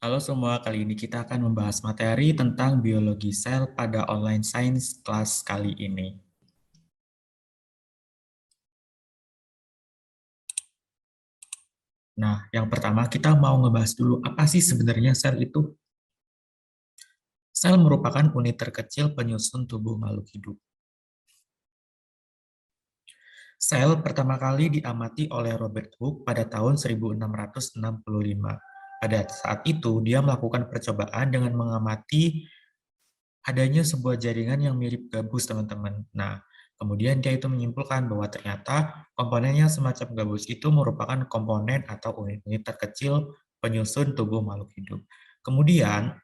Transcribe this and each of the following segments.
Halo semua, kali ini kita akan membahas materi tentang biologi sel pada online science kelas kali ini. Nah, yang pertama kita mau ngebahas dulu apa sih sebenarnya sel itu? Sel merupakan unit terkecil penyusun tubuh makhluk hidup. Sel pertama kali diamati oleh Robert Hooke pada tahun 1665. Pada saat itu, dia melakukan percobaan dengan mengamati adanya sebuah jaringan yang mirip gabus, teman-teman. Nah, kemudian dia itu menyimpulkan bahwa ternyata komponennya semacam gabus itu merupakan komponen atau unit-unit terkecil penyusun tubuh makhluk hidup. Kemudian,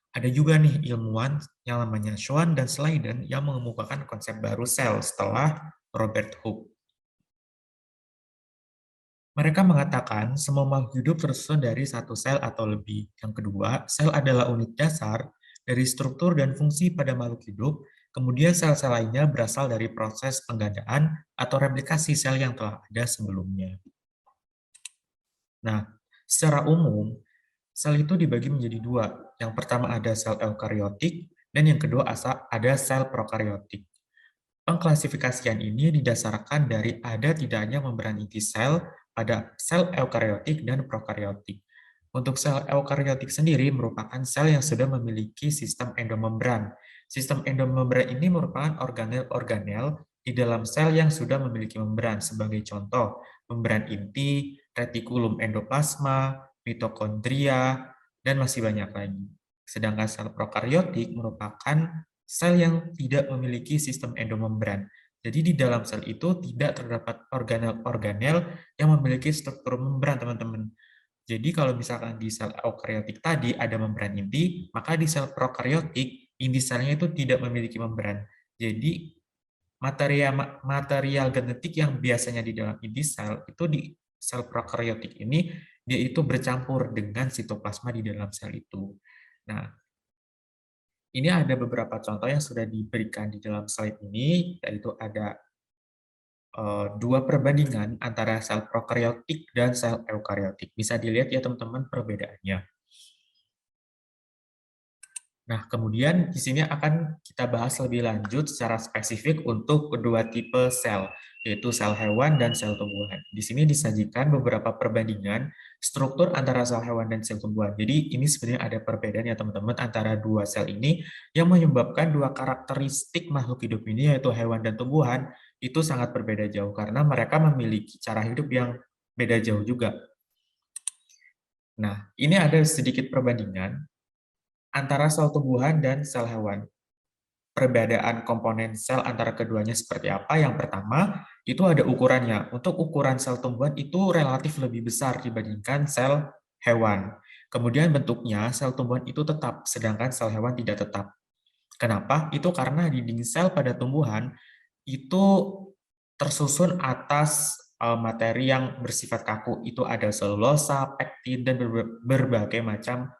ada juga nih ilmuwan yang namanya Schwann dan Sladen yang mengemukakan konsep baru sel setelah Robert Hooke. Mereka mengatakan semua makhluk hidup tersusun dari satu sel atau lebih. Yang kedua, sel adalah unit dasar dari struktur dan fungsi pada makhluk hidup. Kemudian sel-sel lainnya berasal dari proses penggandaan atau replikasi sel yang telah ada sebelumnya. Nah, secara umum, sel itu dibagi menjadi dua. Yang pertama ada sel eukariotik, dan yang kedua ada sel prokariotik. Pengklasifikasian ini didasarkan dari ada tidaknya membran inti sel pada sel eukariotik dan prokariotik. Untuk sel eukariotik sendiri merupakan sel yang sudah memiliki sistem endomembran. Sistem endomembran ini merupakan organel-organel di dalam sel yang sudah memiliki membran. Sebagai contoh, membran inti, retikulum endoplasma, mitokondria, dan masih banyak lagi. Sedangkan sel prokariotik merupakan sel yang tidak memiliki sistem endomembran. Jadi di dalam sel itu tidak terdapat organel-organel yang memiliki struktur membran, teman-teman. Jadi kalau misalkan di sel eukariotik tadi ada membran inti, maka di sel prokariotik inti selnya itu tidak memiliki membran. Jadi material genetik yang biasanya di dalam inti sel itu di sel prokariotik ini dia itu bercampur dengan sitoplasma di dalam sel itu. Nah, ini ada beberapa contoh yang sudah diberikan di dalam slide ini, yaitu ada dua perbandingan antara sel prokariotik dan sel eukariotik. Bisa dilihat ya teman-teman perbedaannya. Nah, kemudian di sini akan kita bahas lebih lanjut secara spesifik untuk kedua tipe sel, yaitu sel hewan dan sel tumbuhan. Di sini disajikan beberapa perbandingan struktur antara sel hewan dan sel tumbuhan. Jadi ini sebenarnya ada perbedaan ya teman-teman antara dua sel ini yang menyebabkan dua karakteristik makhluk hidup ini, yaitu hewan dan tumbuhan, itu sangat berbeda jauh karena mereka memiliki cara hidup yang beda jauh juga. Nah, ini ada sedikit perbandingan antara sel tumbuhan dan sel hewan. Perbedaan komponen sel antara keduanya seperti apa? Yang pertama, itu ada ukurannya. Untuk ukuran sel tumbuhan itu relatif lebih besar dibandingkan sel hewan. Kemudian bentuknya, sel tumbuhan itu tetap, sedangkan sel hewan tidak tetap. Kenapa? Itu karena dinding sel pada tumbuhan itu tersusun atas materi yang bersifat kaku. Itu ada selulosa, pektin, dan berbagai macam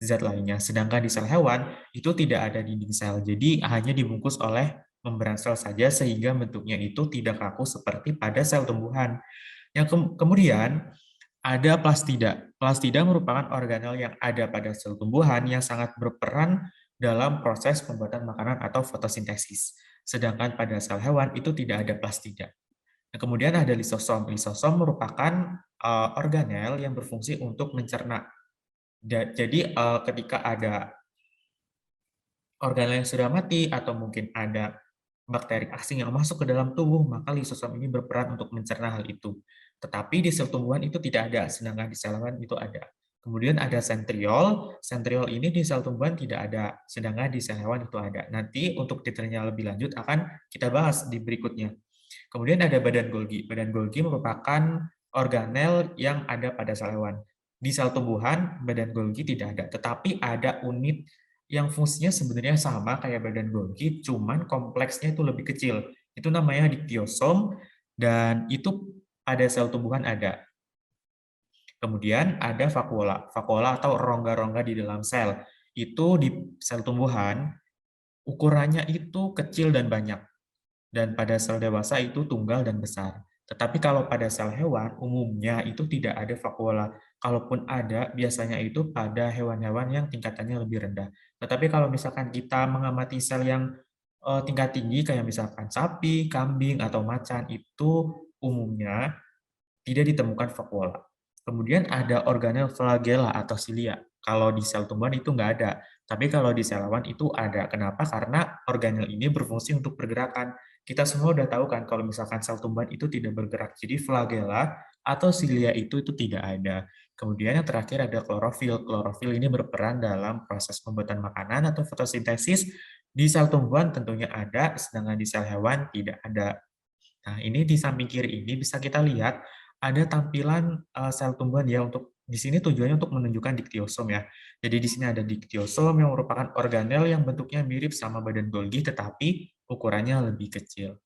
zat lainnya. Sedangkan di sel hewan, itu tidak ada dinding sel. Jadi hanya dibungkus oleh membran sel saja sehingga bentuknya itu tidak kaku seperti pada sel tumbuhan. Yang kemudian ada plastida. Plastida merupakan organel yang ada pada sel tumbuhan yang sangat berperan dalam proses pembuatan makanan atau fotosintesis. Sedangkan pada sel hewan itu tidak ada plastida. Nah, kemudian ada lisosom. Lisosom merupakan organel yang berfungsi untuk mencerna. Jadi ketika ada organel yang sudah mati atau mungkin ada bakteri asing yang masuk ke dalam tubuh, maka lisosom ini berperan untuk mencerna hal itu. Tetapi di sel tumbuhan itu tidak ada, sedangkan di sel hewan itu ada. Kemudian ada sentriol. Sentriol ini di sel tumbuhan tidak ada, sedangkan di sel hewan itu ada. Nanti untuk detailnya lebih lanjut akan kita bahas di berikutnya. Kemudian ada badan Golgi. Badan Golgi merupakan organel yang ada pada sel hewan. Di sel tumbuhan, badan Golgi tidak ada, tetapi ada unit yang fungsinya sebenarnya sama kayak badan Golgi, cuman kompleksnya itu lebih kecil. Itu namanya diktiosom, dan itu pada sel tumbuhan ada. Kemudian ada vakuola. Vakuola atau rongga-rongga di dalam sel. Itu di sel tumbuhan, ukurannya itu kecil dan banyak. Dan pada sel dewasa itu tunggal dan besar. Tetapi kalau pada sel hewan, umumnya itu tidak ada vakuola. Kalaupun ada, biasanya itu pada hewan-hewan yang tingkatannya lebih rendah. Tetapi kalau misalkan kita mengamati sel yang tingkat tinggi, kayak misalkan sapi, kambing, atau macan, itu umumnya tidak ditemukan vakuola. Kemudian ada organel flagella atau silia. Kalau di sel tumbuhan itu nggak ada, tapi kalau di sel hewan itu ada. Kenapa? Karena organel ini berfungsi untuk pergerakan. Kita semua udah tahu kan kalau misalkan sel tumbuhan itu tidak bergerak. Jadi flagella atau silia itu tidak ada. Kemudian yang terakhir ada klorofil. Klorofil ini berperan dalam proses pembuatan makanan atau fotosintesis. Di sel tumbuhan tentunya ada, sedangkan di sel hewan tidak ada. Nah, ini di samping kiri ini bisa kita lihat ada tampilan sel tumbuhan ya, untuk di sini tujuannya untuk menunjukkan diktiosom ya. Jadi di sini ada diktiosom yang merupakan organel yang bentuknya mirip sama badan Golgi tetapi ukurannya lebih kecil.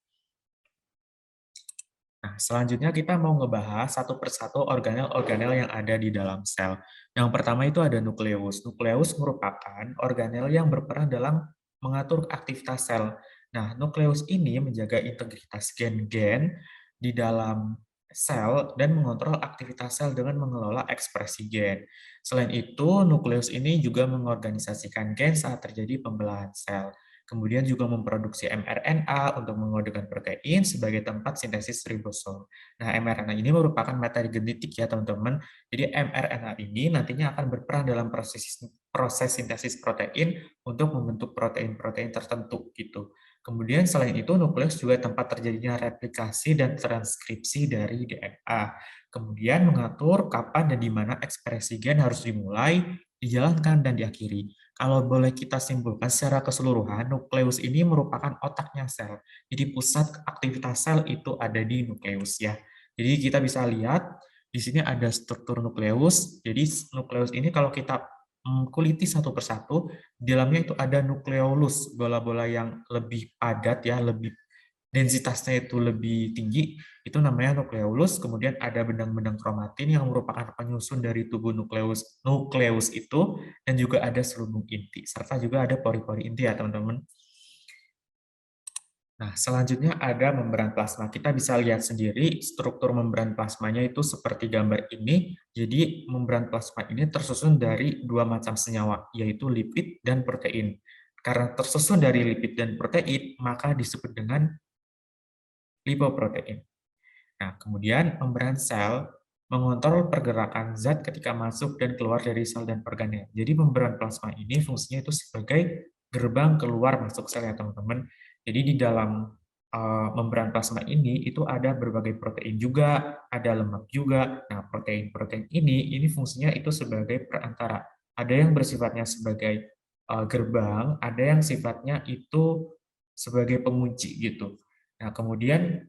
Nah, selanjutnya kita mau ngebahas satu persatu organel-organel yang ada di dalam sel. Yang pertama itu ada nukleus. Nukleus merupakan organel yang berperan dalam mengatur aktivitas sel. Nah, nukleus ini menjaga integritas gen-gen di dalam sel dan mengontrol aktivitas sel dengan mengelola ekspresi gen. Selain itu, nukleus ini juga mengorganisasikan gen saat terjadi pembelahan sel. Kemudian juga memproduksi mRNA untuk mengodekan protein sebagai tempat sintesis ribosom. Nah, mRNA ini merupakan materi genetik ya, teman-teman. Jadi mRNA ini nantinya akan berperan dalam proses sintesis protein untuk membentuk protein-protein tertentu gitu. Kemudian selain itu, nukleus juga tempat terjadinya replikasi dan transkripsi dari DNA. Kemudian mengatur kapan dan di mana ekspresi gen harus dimulai, dijalankan, dan diakhiri. Kalau boleh kita simpulkan secara keseluruhan, nukleus ini merupakan otaknya sel. Jadi pusat aktivitas sel itu ada di nukleus ya. Jadi kita bisa lihat di sini ada struktur nukleus. Jadi nukleus ini kalau kita kuliti satu persatu, di dalamnya itu ada nukleolus, bola-bola yang lebih padat ya, lebih densitasnya itu lebih tinggi, itu namanya nukleolus. Kemudian ada benang-benang kromatin yang merupakan penyusun dari tubuh nukleus nukleus itu, dan juga ada selubung inti, serta juga ada pori-pori inti ya, teman-teman. Nah, selanjutnya ada membran plasma. Kita bisa lihat sendiri struktur membran plasmanya itu seperti gambar ini. Jadi, membran plasma ini tersusun dari dua macam senyawa, yaitu lipid dan protein. Karena tersusun dari lipid dan protein, maka disebut dengan lipoprotein. Nah, kemudian membran sel mengontrol pergerakan zat ketika masuk dan keluar dari sel dan organel. Jadi membran plasma ini fungsinya itu sebagai gerbang keluar masuk sel ya, teman-teman. Jadi di dalam membran plasma ini itu ada berbagai protein juga, ada lemak juga. Nah, protein-protein ini fungsinya itu sebagai perantara. Ada yang bersifatnya sebagai gerbang, ada yang sifatnya itu sebagai pengunci gitu. Nah, kemudian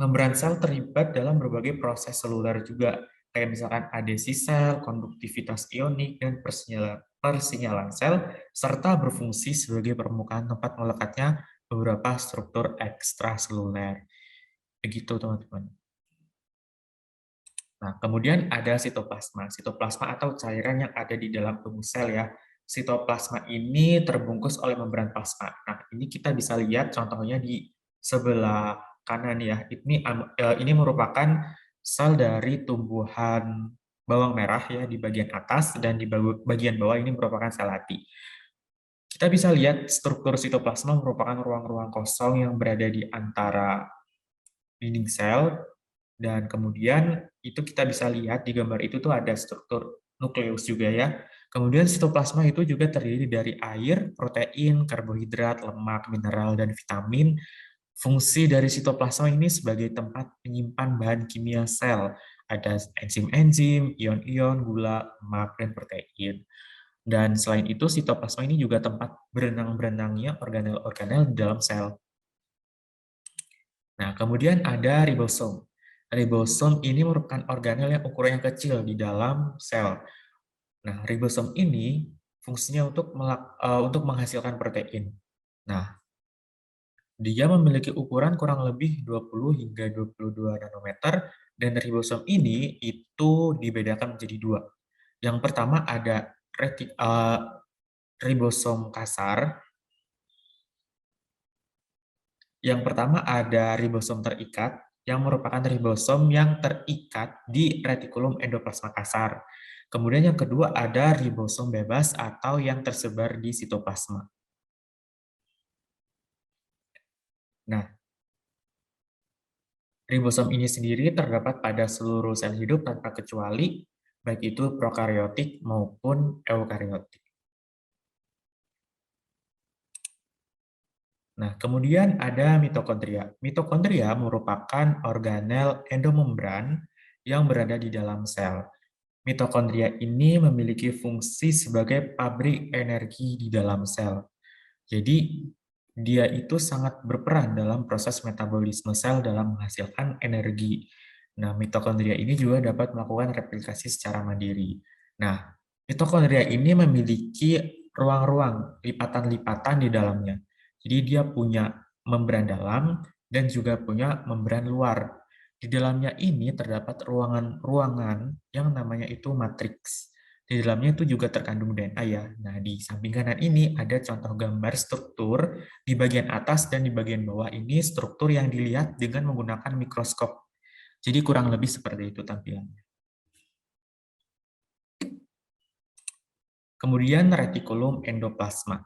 membran sel terlibat dalam berbagai proses seluler juga, kayak misalkan adesi sel, konduktivitas ionik, dan persinyalan sel, serta berfungsi sebagai permukaan tempat melekatnya beberapa struktur ekstraseluler. Begitu, teman-teman. Nah, kemudian ada sitoplasma. Sitoplasma atau cairan yang ada di dalam tubuh sel ya. Sitoplasma ini terbungkus oleh membran plasma. Nah, ini kita bisa lihat contohnya di sebelah kanan ya. Ini merupakan sel dari tumbuhan bawang merah ya di bagian atas, dan di bagian bawah ini merupakan sel hati. Kita bisa lihat struktur sitoplasma merupakan ruang-ruang kosong yang berada di antara dinding sel, dan kemudian itu kita bisa lihat di gambar itu tuh ada struktur nukleus juga ya. Kemudian sitoplasma itu juga terdiri dari air, protein, karbohidrat, lemak, mineral, dan vitamin. Fungsi dari sitoplasma ini sebagai tempat menyimpan bahan kimia sel. Ada enzim-enzim, ion-ion, gula, lemak, dan protein. Dan selain itu, sitoplasma ini juga tempat berenang-berenangnya organel-organel di dalam sel. Nah, kemudian ada ribosom. Ribosom ini merupakan organel yang ukurannya kecil di dalam sel. Nah, ribosom ini fungsinya untuk menghasilkan protein. Nah, dia memiliki ukuran kurang lebih 20 hingga 22 nanometer, dan ribosom ini itu dibedakan menjadi dua. Yang pertama ada ribosom kasar. Yang pertama ada ribosom terikat, yang merupakan ribosom yang terikat di retikulum endoplasma kasar. Kemudian yang kedua ada ribosom bebas atau yang tersebar di sitoplasma. Nah, ribosom ini sendiri terdapat pada seluruh sel hidup tanpa kecuali, baik itu prokariotik maupun eukariotik. Nah, kemudian ada mitokondria. Mitokondria merupakan organel endomembran yang berada di dalam sel. Mitokondria ini memiliki fungsi sebagai pabrik energi di dalam sel. Jadi, dia itu sangat berperan dalam proses metabolisme sel dalam menghasilkan energi. Nah, mitokondria ini juga dapat melakukan replikasi secara mandiri. Nah, mitokondria ini memiliki ruang-ruang lipatan-lipatan di dalamnya. Jadi dia punya membran dalam dan juga punya membran luar. Di dalamnya ini terdapat ruangan-ruangan yang namanya itu matriks. Di dalamnya itu juga terkandung DNA ya. Nah, di samping kanan ini ada contoh gambar struktur. Di bagian atas dan di bagian bawah ini struktur yang dilihat dengan menggunakan mikroskop. Jadi kurang lebih seperti itu tampilannya. Kemudian retikulum endoplasma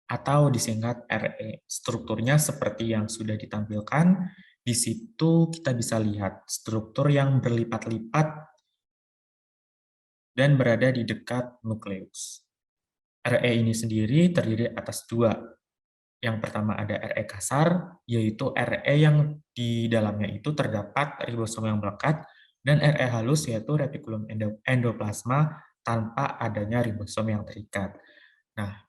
atau disingkat RE. Strukturnya seperti yang sudah ditampilkan. Di situ kita bisa lihat struktur yang berlipat-lipat dan berada di dekat nukleus. RE ini sendiri terdiri atas dua. Yang pertama ada RE kasar, yaitu RE yang di dalamnya itu terdapat ribosom yang melekat, dan RE halus yaitu retikulum endoplasma tanpa adanya ribosom yang terikat. Nah,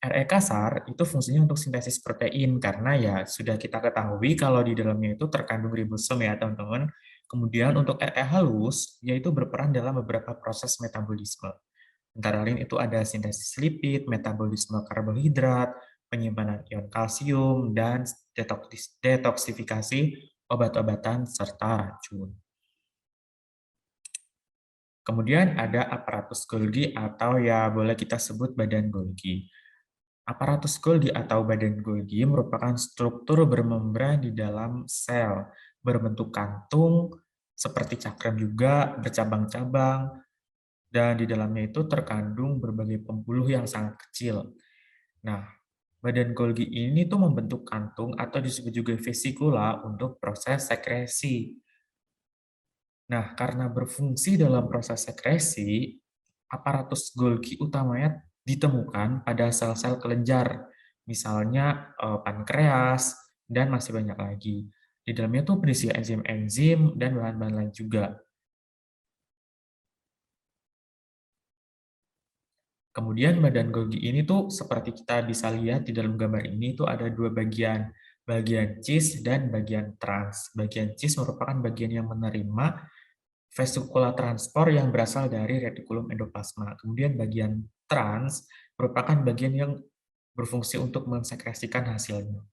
RE kasar itu fungsinya untuk sintesis protein, karena ya sudah kita ketahui kalau di dalamnya itu terkandung ribosom ya teman-teman. Kemudian untuk RE halus, yaitu berperan dalam beberapa proses metabolisme. Antara lain itu ada sintesis lipid, metabolisme karbohidrat, penyimpanan ion kalsium, dan detoksifikasi obat-obatan serta racun. Kemudian ada aparatus Golgi atau ya boleh kita sebut badan Golgi. Aparatus Golgi atau badan Golgi merupakan struktur bermembran di dalam sel, berbentuk kantung, seperti cakram juga, bercabang-cabang, dan di dalamnya itu terkandung berbagai pembuluh yang sangat kecil. Nah, badan Golgi ini tuh membentuk kantung atau disebut juga vesikula untuk proses sekresi. Nah, karena berfungsi dalam proses sekresi, aparatus Golgi utamanya ditemukan pada sel-sel kelenjar, misalnya pankreas, dan masih banyak lagi. Di dalamnya tuh berisi enzim-enzim dan bahan-bahan lain juga. Kemudian badan Golgi ini tuh seperti kita bisa lihat di dalam gambar ini tuh ada dua bagian, bagian cis dan bagian trans. Bagian cis merupakan bagian yang menerima vesikula transport yang berasal dari retikulum endoplasma. Kemudian bagian trans merupakan bagian yang berfungsi untuk mensekresikan hasilnya.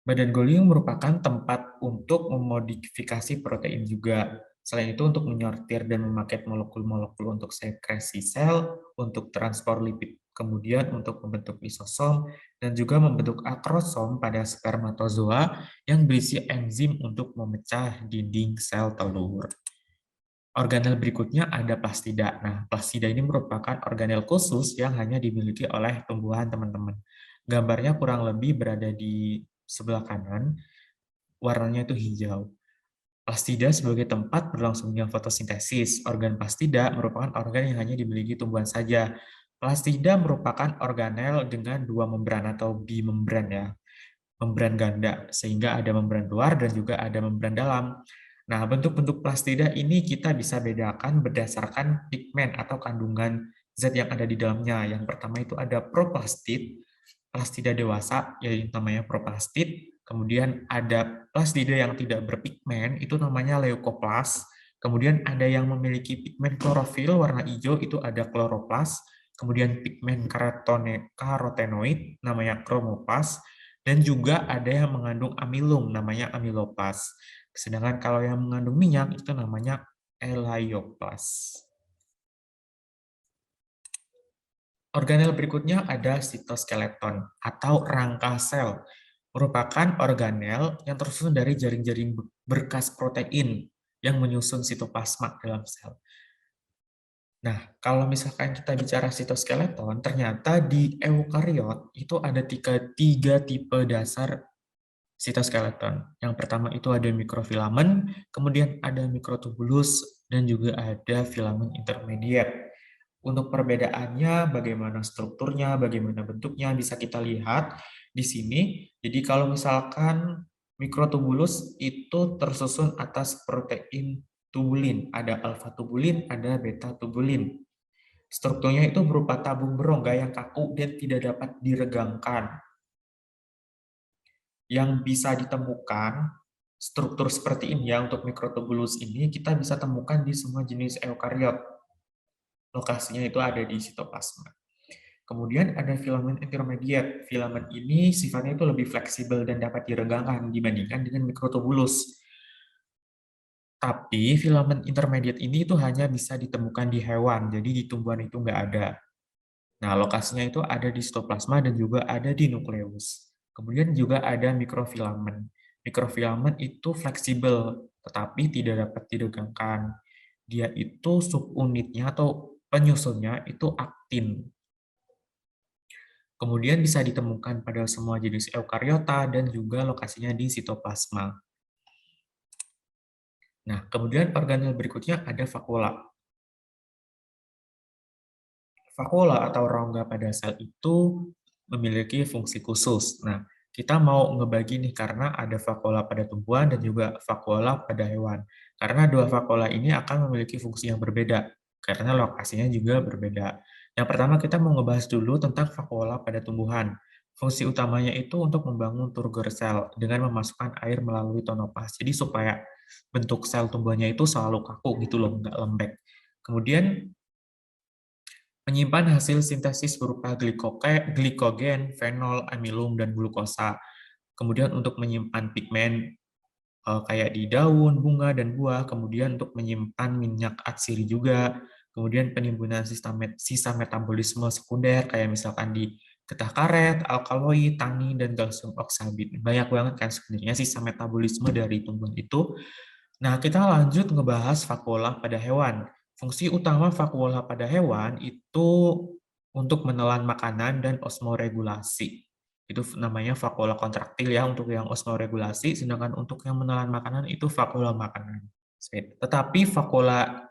Badan Golgi merupakan tempat untuk memodifikasi protein juga. Selain itu untuk menyortir dan memakai molekul-molekul untuk sekresi sel, untuk transport lipid, kemudian untuk membentuk lisosom, dan juga membentuk akrosom pada spermatozoa yang berisi enzim untuk memecah dinding sel telur. Organel berikutnya ada plastida. Nah, plastida ini merupakan organel khusus yang hanya dimiliki oleh tumbuhan, teman-teman. Gambarnya kurang lebih berada di sebelah kanan, warnanya itu hijau. Plastida sebagai tempat berlangsungnya fotosintesis. Organ plastida merupakan organ yang hanya dimiliki tumbuhan saja. Plastida merupakan organel dengan dua membran atau bimembran ya, membran ganda, sehingga ada membran luar dan juga ada membran dalam. Nah, bentuk-bentuk plastida ini kita bisa bedakan berdasarkan pigmen atau kandungan zat yang ada di dalamnya. Yang pertama itu ada proplastid, plastida dewasa, yaitu namanya proplastid. Kemudian ada plastida yang tidak berpigmen, itu namanya leukoplas. Kemudian ada yang memiliki pigmen klorofil warna hijau, itu ada kloroplas. Kemudian pigmen karotenoid, namanya kromoplas. Dan juga ada yang mengandung amilum, namanya amilopas. Sedangkan kalau yang mengandung minyak, itu namanya elaioplas. Organel berikutnya ada sitoskeleton atau rangka sel. merupakan organel yang tersusun dari jaring-jaring berkas protein yang menyusun sitoplasma dalam sel. Nah, kalau misalkan kita bicara sitoskeleton, ternyata di eukariot itu ada tiga tipe dasar sitoskeleton. Yang pertama itu ada mikrofilamen, kemudian ada mikrotubulus, dan juga ada filamen intermediate. Untuk perbedaannya, bagaimana strukturnya, bagaimana bentuknya, bisa kita lihat di sini. Jadi kalau misalkan mikrotubulus itu tersusun atas protein tubulin. Ada alfa tubulin, ada beta tubulin. Strukturnya itu berupa tabung berongga yang kaku dan tidak dapat diregangkan. Yang bisa ditemukan struktur seperti ini ya untuk mikrotubulus ini kita bisa temukan di semua jenis eukariot. Lokasinya itu ada di sitoplasma. Kemudian ada filamen intermediate. Filamen ini sifatnya itu lebih fleksibel dan dapat diregangkan dibandingkan dengan mikrotubulus. Tapi filamen intermediate ini itu hanya bisa ditemukan di hewan, jadi di tumbuhan itu nggak ada. Nah, lokasinya itu ada di sitoplasma dan juga ada di nukleus. Kemudian juga ada mikrofilamen. Mikrofilamen itu fleksibel, tetapi tidak dapat diregangkan. Dia itu subunitnya atau penyusunnya itu aktin. Kemudian bisa ditemukan pada semua jenis eukariota dan juga lokasinya di sitoplasma. Nah, kemudian organel berikutnya ada vakuola. Vakuola atau rongga pada sel itu memiliki fungsi khusus. Nah, kita mau ngebagi nih karena ada vakuola pada tumbuhan dan juga vakuola pada hewan. Karena dua vakuola ini akan memiliki fungsi yang berbeda, karena lokasinya juga berbeda. Yang pertama kita mau ngebahas dulu tentang vakuola pada tumbuhan. Fungsi utamanya itu untuk membangun turgor sel dengan memasukkan air melalui tonopas. Jadi supaya bentuk sel tumbuhannya itu selalu kaku gitu loh, nggak lembek. Kemudian menyimpan hasil sintesis berupa glikogen, fenol, amilum, dan glukosa. Kemudian untuk menyimpan pigmen kayak di daun, bunga, dan buah. Kemudian untuk menyimpan minyak atsiri juga. Kemudian penimbunan sisa metabolisme sekunder kayak misalkan di getah karet, alkaloid, tannin, dan kalsium oksabit. Banyak banget kan sebenarnya sisa metabolisme dari tumbuhan itu. Nah, kita lanjut ngebahas vakuola pada hewan. Fungsi utama vakuola pada hewan itu untuk menelan makanan dan osmoregulasi. Itu namanya vakuola kontraktil ya untuk yang osmoregulasi, sedangkan untuk yang menelan makanan itu vakuola makanan. Tetapi vakuola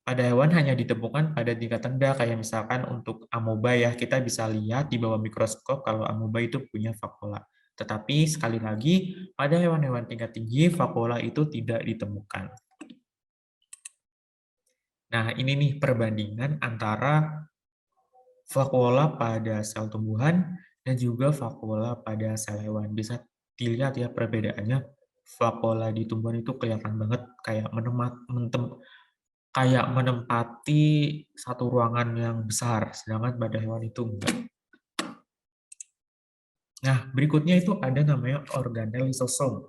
pada hewan hanya ditemukan pada tingkat rendah, kayak misalkan untuk amoeba ya, kita bisa lihat di bawah mikroskop kalau amoeba itu punya vakuola. Tetapi sekali lagi, pada hewan-hewan tingkat tinggi, vakuola itu tidak ditemukan. Nah, ini nih perbandingan antara vakuola pada sel tumbuhan dan juga vakuola pada sel hewan. Bisa dilihat ya perbedaannya. Vakuola di tumbuhan itu kelihatan banget kayak menempati satu ruangan yang besar, sedangkan pada hewan itu enggak. Nah, berikutnya itu ada namanya organel lisosom.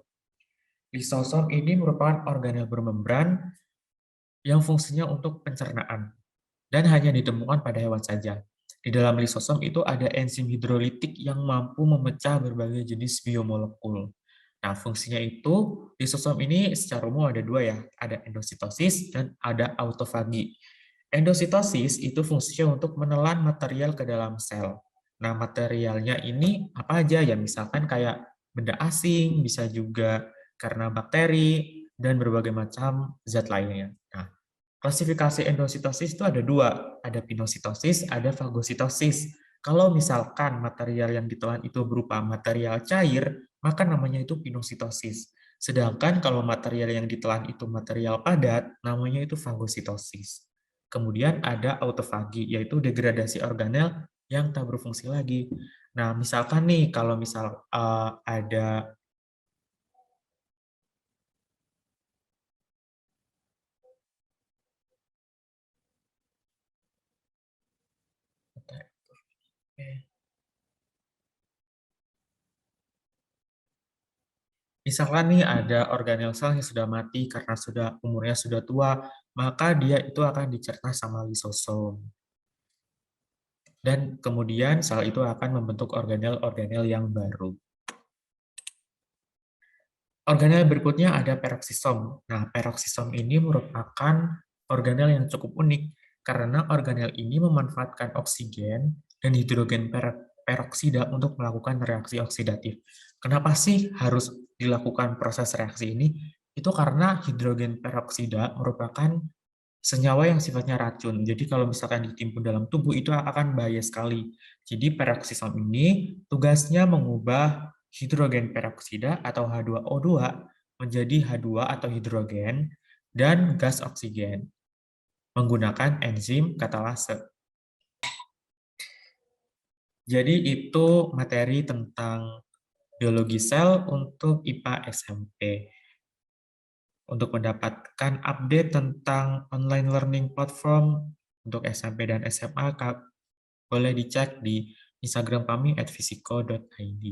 Lisosom ini merupakan organel bermembran yang fungsinya untuk pencernaan dan hanya ditemukan pada hewan saja. Di dalam lisosom itu ada enzim hidrolitik yang mampu memecah berbagai jenis biomolekul. Nah, fungsinya itu, lisosom ini secara umum ada dua ya, ada endositosis dan ada autofagi. Endositosis itu fungsinya untuk menelan material ke dalam sel. Nah, materialnya ini apa aja ya? Misalkan kayak benda asing, bisa juga karena bakteri, dan berbagai macam zat lainnya. Nah, klasifikasi endositosis itu ada dua, ada pinositosis, ada fagositosis. Kalau misalkan material yang ditelan itu berupa material cair, maka namanya itu pinositosis. Sedangkan kalau material yang ditelan itu material padat, namanya itu fagositosis. Kemudian ada autofagi, yaitu degradasi organel yang tak berfungsi lagi. Nah, misalkan nih, kalau misal ada misalkan nih ada organel sel yang sudah mati karena umurnya sudah tua, maka dia itu akan dicerna sama lisosom. Dan kemudian sel itu akan membentuk organel-organel yang baru. Organel berikutnya ada peroksisom. Nah, peroksisom ini merupakan organel yang cukup unik karena organel ini memanfaatkan oksigen dan hidrogen peroksida untuk melakukan reaksi oksidatif. Kenapa sih harus dilakukan proses reaksi ini? Itu karena hidrogen peroksida merupakan senyawa yang sifatnya racun. Jadi kalau misalkan ditimbun dalam tubuh itu akan bahaya sekali. Jadi peroksisom ini tugasnya mengubah hidrogen peroksida atau H2O2 menjadi H2 atau hidrogen dan gas oksigen menggunakan enzim katalase. Jadi itu materi tentang biologi sel untuk IPA SMP. Untuk mendapatkan update tentang online learning platform untuk SMP dan SMA, boleh dicek di Instagram kami @fisiko.id.